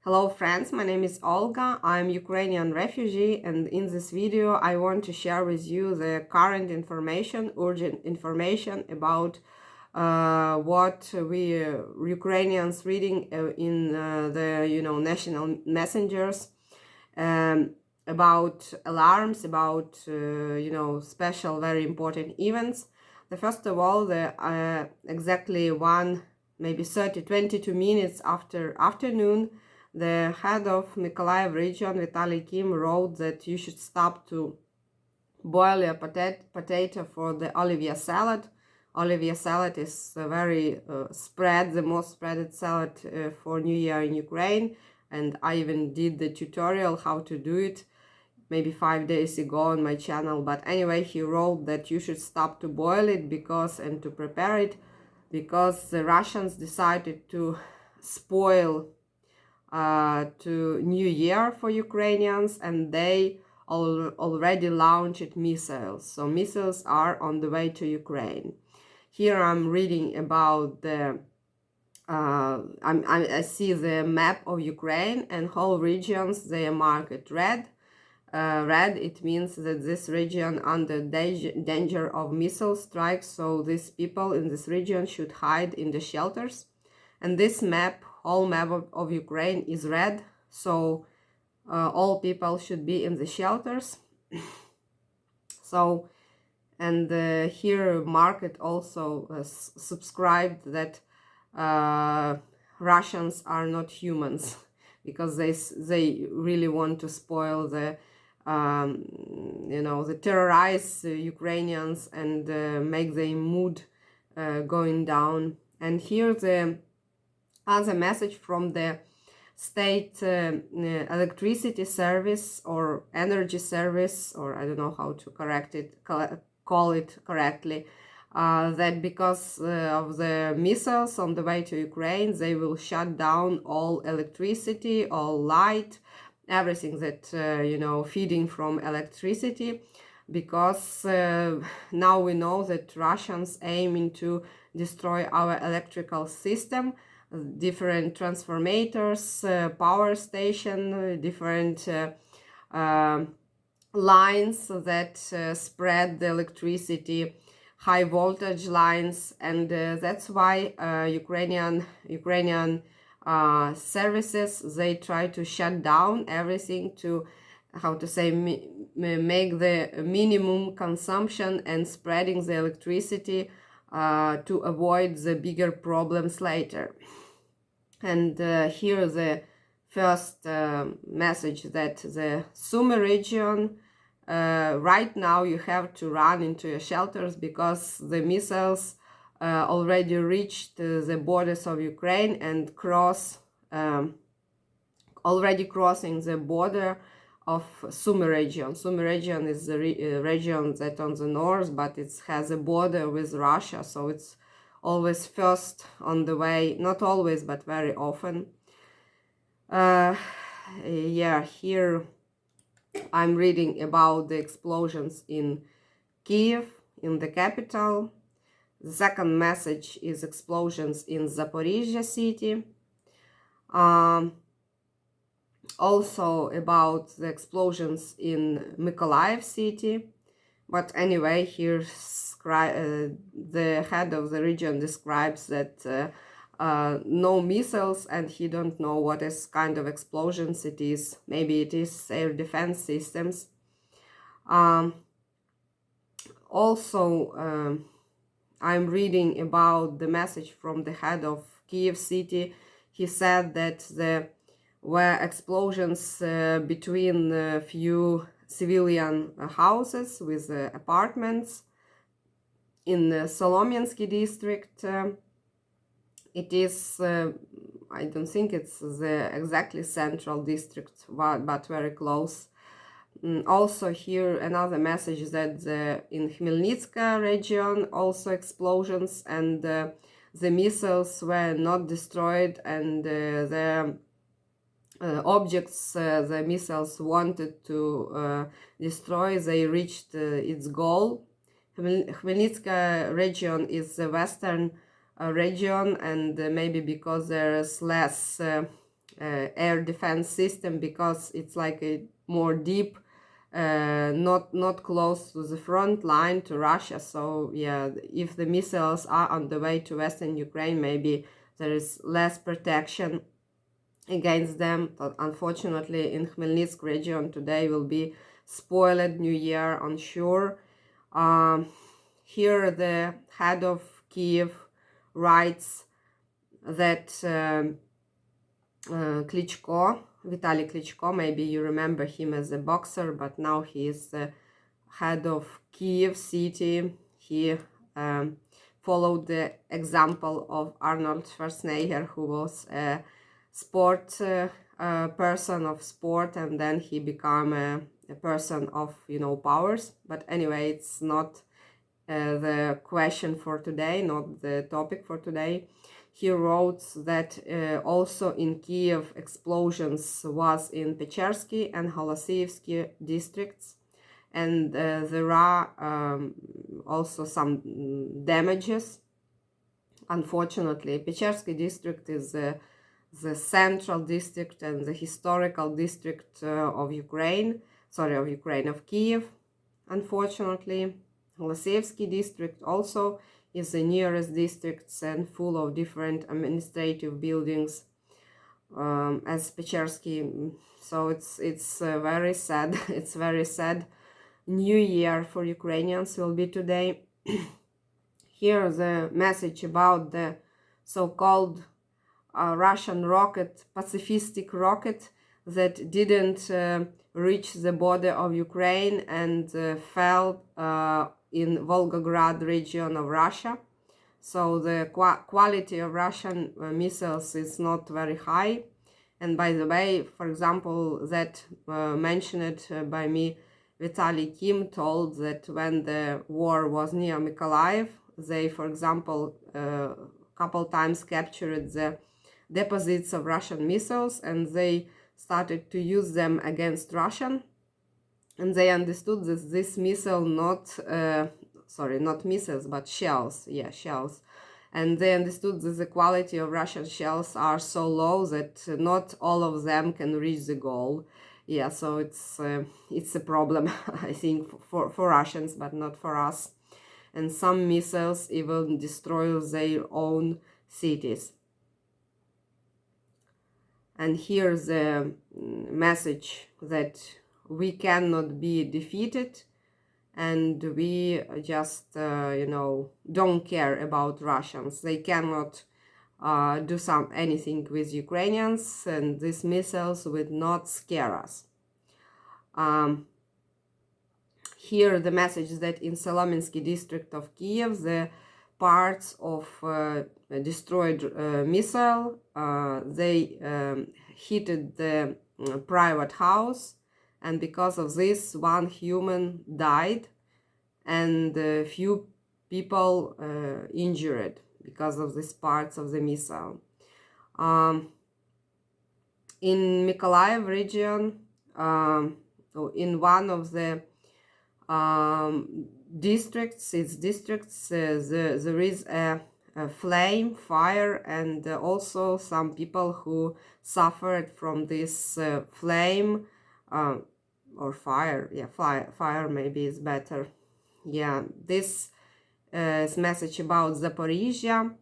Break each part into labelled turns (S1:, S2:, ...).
S1: Hello friends, my name is Olga. I'm Ukrainian refugee, and in this video I want to share with you the current information, urgent information about what we Ukrainians reading in the national messengers, um, about alarms, about special very important events. The first of all, the exactly maybe 22 minutes after afternoon, the head of Mykolaiv region, Vitaly Kim, wrote that you should stop to boil a potato for the Olivier salad. Olivier salad is a very the most spreaded salad for New Year in Ukraine, and I even did the tutorial how to do it maybe 5 days ago on my channel. But anyway, he wrote that you should stop to boil it and to prepare it because the Russians decided to spoil to New Year for Ukrainians, and they already launched missiles. So missiles are on the way to Ukraine. Here I'm reading about the I see the map of Ukraine, and whole regions they are marked red. Red, it means that this region under danger of missile strikes, so these people in this region should hide in the shelters. And this map, whole map of Ukraine is red, so all people should be in the shelters. So, and here market also subscribed that Russians are not humans because they really want to spoil the the terrorize Ukrainians and make their mood going down. And here the other message from the state electricity service or energy service, or I don't know how to call it correctly, that because of the missiles on the way to Ukraine, they will shut down all electricity, all light, everything that feeding from electricity, because now we know that Russians aiming to destroy our electrical system, different transformators, power station, different lines that spread the electricity, high voltage lines, and that's why Ukrainian services, they try to shut down everything to, how to say, make the minimum consumption and spreading the electricity to avoid the bigger problems later. And here the first message that the Sumy region, right now you have to run into your shelters because the missiles already reached the borders of Ukraine and already crossing the border of Sumy region. Sumy region is the region that on the north, but it has a border with Russia, so it's always first on the way, not always, but very often. Yeah, here I'm reading about the explosions in Kyiv, in the capital. The second message is explosions in Zaporizhia city. Also about the explosions in Mykolaiv city. But anyway, here the head of the region describes that no missiles, and he don't know what is kind of explosions it is. Maybe it is air defense systems. Also, I'm reading about the message from the head of Kyiv city. He said that there were explosions between a few civilian houses with apartments in the Solomyansky district. It is, I don't think it's the exactly central district, but very close. Also here another message that in Khmelnytska region also explosions, and the missiles were not destroyed, and the objects the missiles wanted to destroy, they reached its goal. Khmelnytska region is the western region, and maybe because there is less air defense system, because it's like a more deep, not close to the front line to Russia. So yeah, if the missiles are on the way to Western Ukraine, maybe there is less protection against them. But unfortunately, in Khmelnytsk region today will be spoiled New Year on sure. Here the head of Kyiv writes that Klitschko, Vitaly Klitschko, maybe you remember him as a boxer, but now he is the head of Kyiv city. He followed the example of Arnold Schwarzenegger, who was a sport person of sport, and then he became a person of, you know, powers. But anyway, it's not the question for today, not the topic for today. He wrote that also in Kyiv explosions was in Pechersky and Holosievsky districts, and there are also some damages. Unfortunately, Pechersky district is the central district and the historical district of Kyiv. Unfortunately, Holosievsky district also is the nearest districts and full of different administrative buildings as Pechersky. So it's very sad. It's very sad. New Year for Ukrainians will be today. Here the message about the so-called Russian rocket, pacifistic rocket, that didn't reach the border of Ukraine and fell in Volgograd region of Russia. So the quality of Russian missiles is not very high. And by the way, for example, that mentioned by me, Vitaly Kim told that when the war was near Mykolaiv, they, for example, couple times captured the deposits of Russian missiles, and they started to use them against Russian. And they understood that this missile not missiles, but shells. Yeah, shells. And they understood that the quality of Russian shells are so low that not all of them can reach the goal. Yeah, so it's a problem, I think, for Russians, but not for us. And some missiles even destroy their own cities. And here's a message that we cannot be defeated, and we just, don't care about Russians. They cannot do anything with Ukrainians, and these missiles would not scare us. Here the message that in Solominsky district of Kyiv, the parts of destroyed missile, they hit the private house, and because of this, one human died and a few people injured because of these parts of the missile. In Mykolaiv region, in one of the districts, there is a fire, and also some people who suffered from this flame or fire. Yeah, fire maybe is better. Yeah, this is message about Zaporizhia.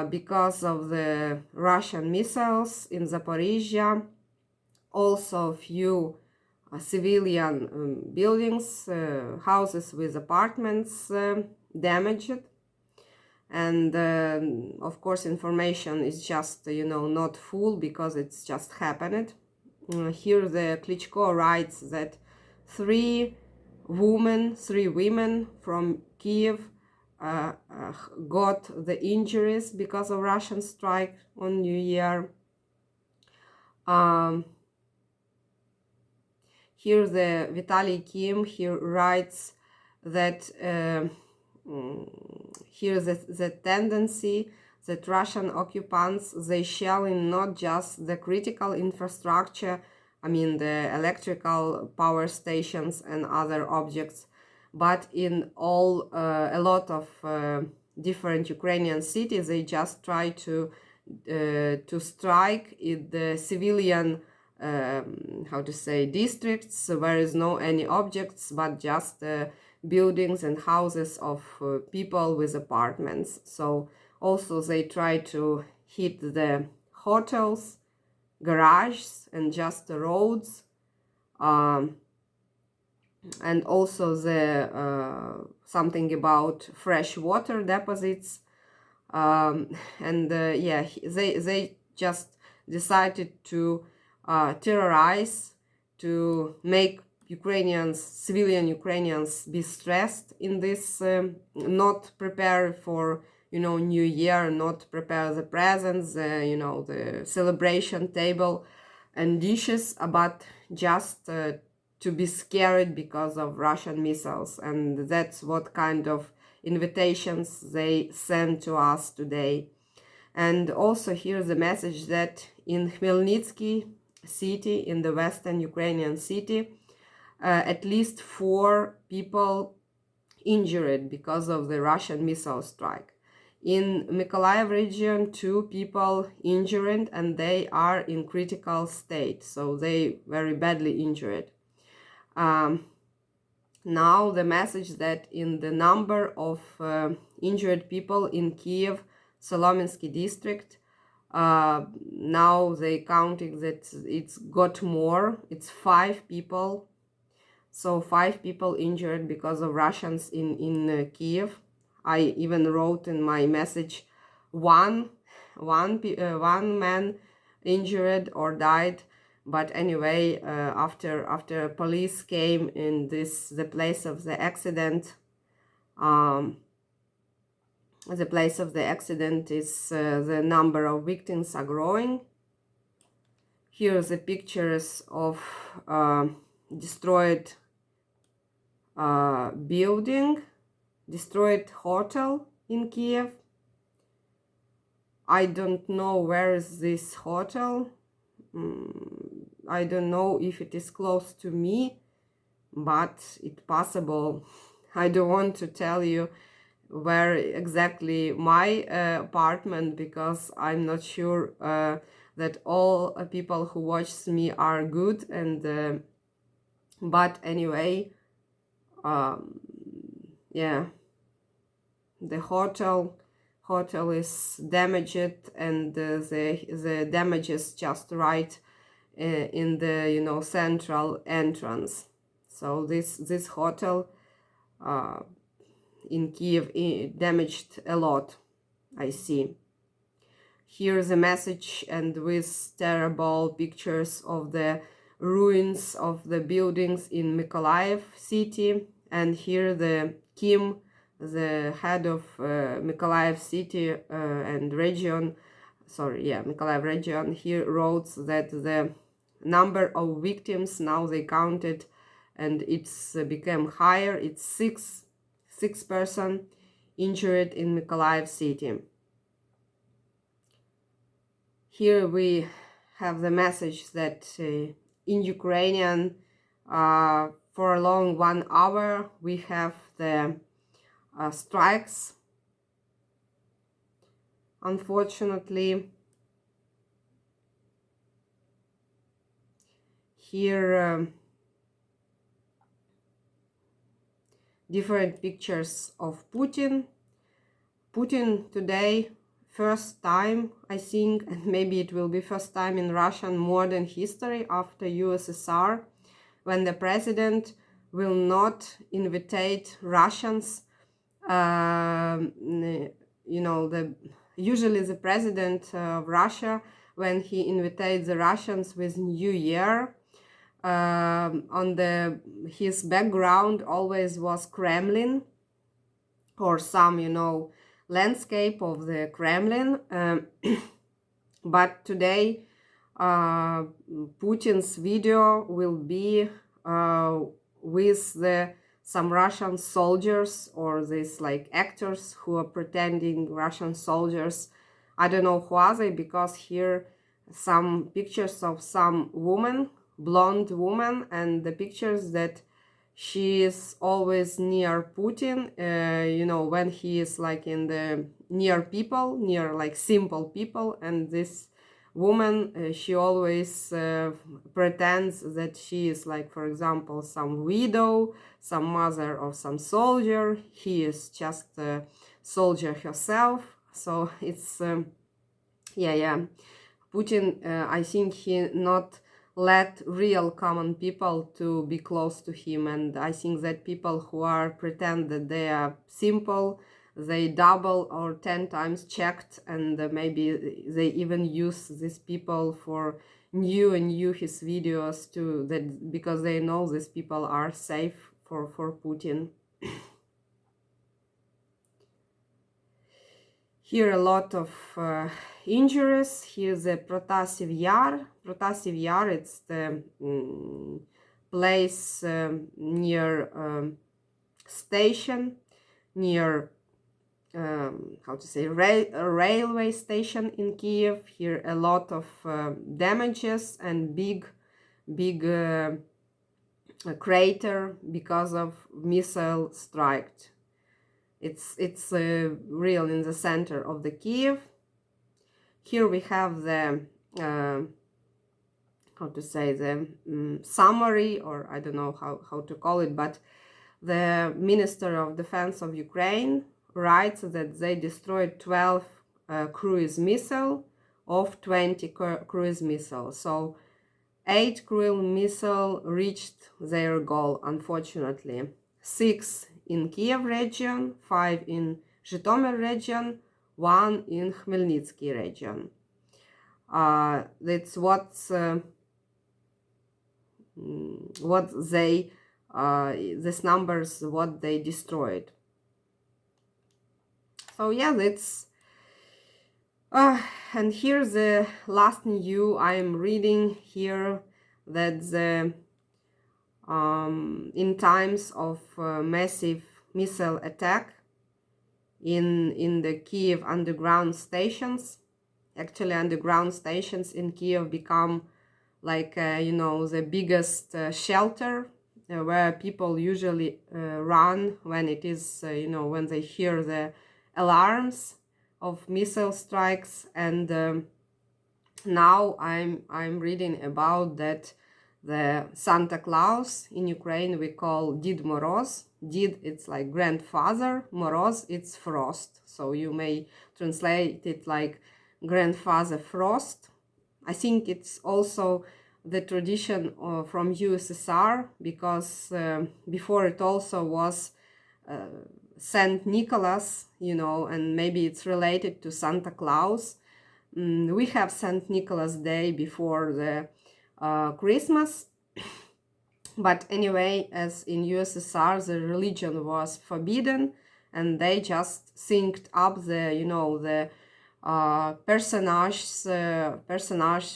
S1: Because of the Russian missiles in Zaporizhia, also few civilian buildings, houses with apartments damaged. And of course information is just, not full, because it's just happened. Here the Klitschko writes that three women from Kyiv got the injuries because of Russian strike on New Year. Here the Vitaly Kim, he writes that here the tendency that Russian occupants, they shell in not just the critical infrastructure, the electrical power stations and other objects, but in a lot of different Ukrainian cities. They just try to to strike in the civilian how to say districts where is no any objects but just buildings and houses of people with apartments. So also they try to hit the hotels, garages, and just the roads, and also the something about fresh water deposits, and yeah, they just decided to terrorize, to make Ukrainians, civilian Ukrainians, be stressed in this, not prepare for, you know, New Year, not prepare the presents, you know, the celebration table and dishes, but just to be scared because of Russian missiles. And that's what kind of invitations they send to us today. And also here's the message that in Khmelnytsky city, in the western Ukrainian city, at least 4 people injured because of the Russian missile strike. In Mykolaiv region, 2 people injured, and they are in critical state, so they very badly injured. Now the message that in the number of injured people in Kyiv, Solomensky district, now they counting that it's got more, it's 5 people. So 5 people injured because of Russians in Kyiv. I even wrote in my message one man injured or died. But anyway, after police came in the place of the accident, the place of the accident is the number of victims are growing. Here are the pictures of destroyed building, destroyed hotel in Kyiv. I don't know where is this hotel. I don't know if it is close to me, but it's possible. I don't want to tell you where exactly my apartment, because I'm not sure that all people who watch me are good. And but anyway, yeah, the hotel is damaged, and the damage is just right in the, you know, central entrance. So this hotel in Kyiv damaged a lot, I see. Here's a message, and with terrible pictures of the ruins of the buildings in Mykolaiv city. And here the Kim, the head of Mykolaiv city and region, Mykolaiv region, he wrote that the number of victims now they counted, and it's became higher. It's six person injured in Mykolaiv city. Here we have the message that in Ukrainian, for a long 1 hour, we have the strikes. Unfortunately, here different pictures of Putin. Putin today, first time, I think, and maybe it will be first time in Russian modern history after USSR, when the president will not invite Russians. You know, usually the president of Russia, when he invites the Russians with New Year, on his background always was Kremlin or some, you know, landscape of the Kremlin. But today Putin's video will be with some Russian soldiers, or these like actors who are pretending Russian soldiers. I don't know who are they, because here some pictures of some woman, blonde woman, and the pictures that she is always near Putin, you know, when he is like in the near people, near like simple people, and this woman, she always pretends that she is like, for example, some widow, some mother of some soldier. He is just a soldier herself. So it's yeah, Putin, I think he not let real common people to be close to him, and I think that people who are pretend that they are simple, they double or 10 times checked, and maybe they even use these people for new his videos too, that because they know these people are safe for Putin. Here a lot of injuries. Here's the Protasiv Yar. Protasiv Yar, it's the place near station, near how to say, railway station in Kyiv. Here a lot of damages and big crater because of missile strike. It's real in the center of the Kyiv. Here we have the how to say, the summary, or I don't know how to call it, but the Minister of Defense of Ukraine writes that they destroyed 12 cruise missiles of 20 cruise missiles. So 8 cruise missiles reached their goal, unfortunately. 6 in Kyiv region, 5 in Zhytomyr region, 1 in Khmelnytsky region. That's what they, these numbers, what they destroyed. So yeah, that's and here's the last news I am reading here, that the in times of massive missile attack in the Kyiv underground stations. Actually, underground stations in Kyiv become like you know, the biggest shelter where people usually run when it is you know, when they hear the alarms of missile strikes. And now I'm reading about that the Santa Claus in Ukraine we call Did Moroz. Did, it's like grandfather, Moroz, it's frost. So you may translate it like grandfather frost. I think it's also the tradition from USSR, because before it also was Saint Nicholas, you know, and maybe it's related to Santa Claus. We have Saint Nicholas Day before the Christmas. But anyway, as in USSR, the religion was forbidden, and they just synced up the, you know, the personage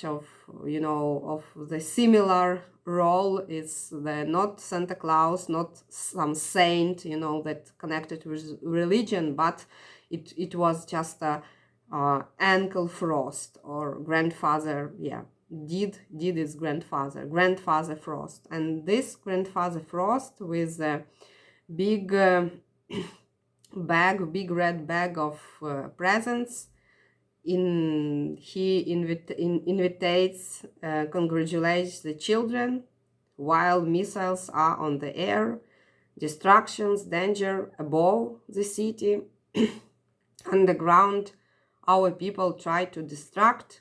S1: of, you know, of the similar role. Is the not Santa Claus, not some saint, you know, that connected with religion, but it was just a Uncle Frost or grandfather. Yeah, Did is grandfather Frost, and this grandfather Frost with a big bag, big red bag of presents. He invitates, congratulates the children while missiles are on the air, destructions, danger above the city. Underground, our people try to distract,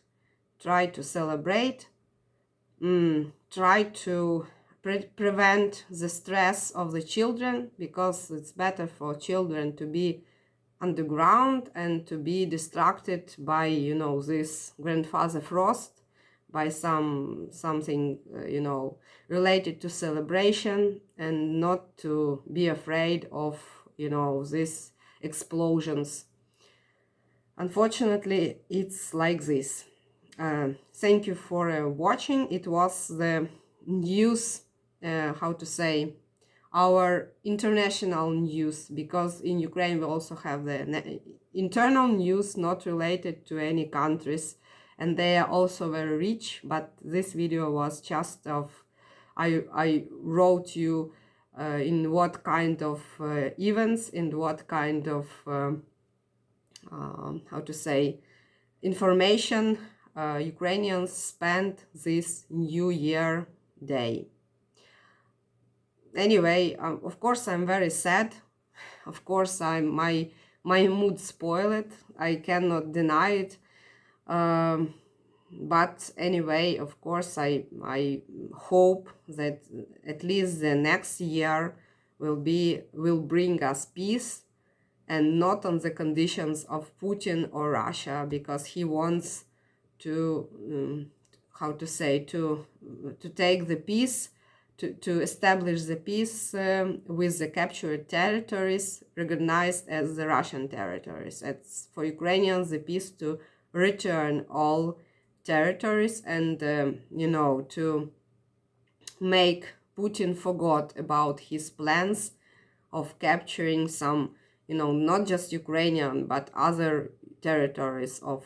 S1: try to celebrate, try to prevent the stress of the children, because it's better for children to be underground and to be distracted by, you know, this grandfather Frost, by something you know, related to celebration, and not to be afraid of, you know, these explosions. Unfortunately, it's like this. Thank you for watching. It was the news, how to say, our international news, because in Ukraine we also have the internal news not related to any countries, and they are also very rich. But this video was just of, I wrote you in what kind of events, in what kind of how to say, information Ukrainians spend this New Year day. Anyway, of course, I'm very sad. Of course, my mood spoiled. I cannot deny it. But anyway, of course, I hope that at least the next year will bring us peace, and not on the conditions of Putin or Russia, because he wants to how to say, to take the peace, to establish the peace with the captured territories recognized as the Russian territories. It's for Ukrainians the peace to return all territories, and to make Putin forget about his plans of capturing some, not just Ukrainian, but other territories of,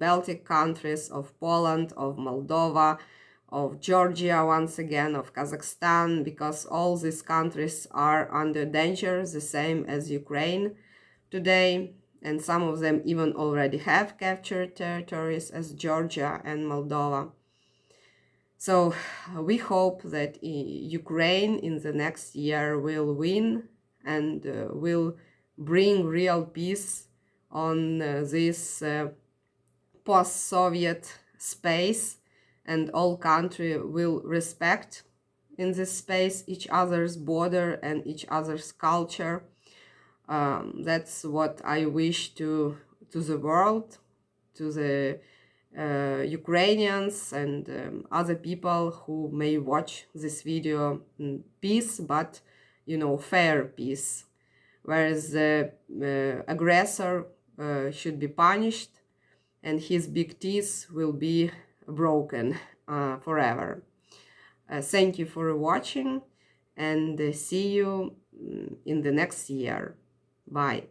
S1: Baltic countries, of Poland, of Moldova, of Georgia, once again, of Kazakhstan, because all these countries are under danger, the same as Ukraine today. And some of them even already have captured territories, as Georgia and Moldova. So we hope that Ukraine in the next year will win and will bring real peace on this post-Soviet space, and all countries will respect in this space each other's border and each other's culture. That's what I wish to the world, to the Ukrainians and other people who may watch this video. Peace, but fair peace, whereas the aggressor should be punished and his big teeth will be broken forever. Thank you for watching, and see you in the next year. Bye.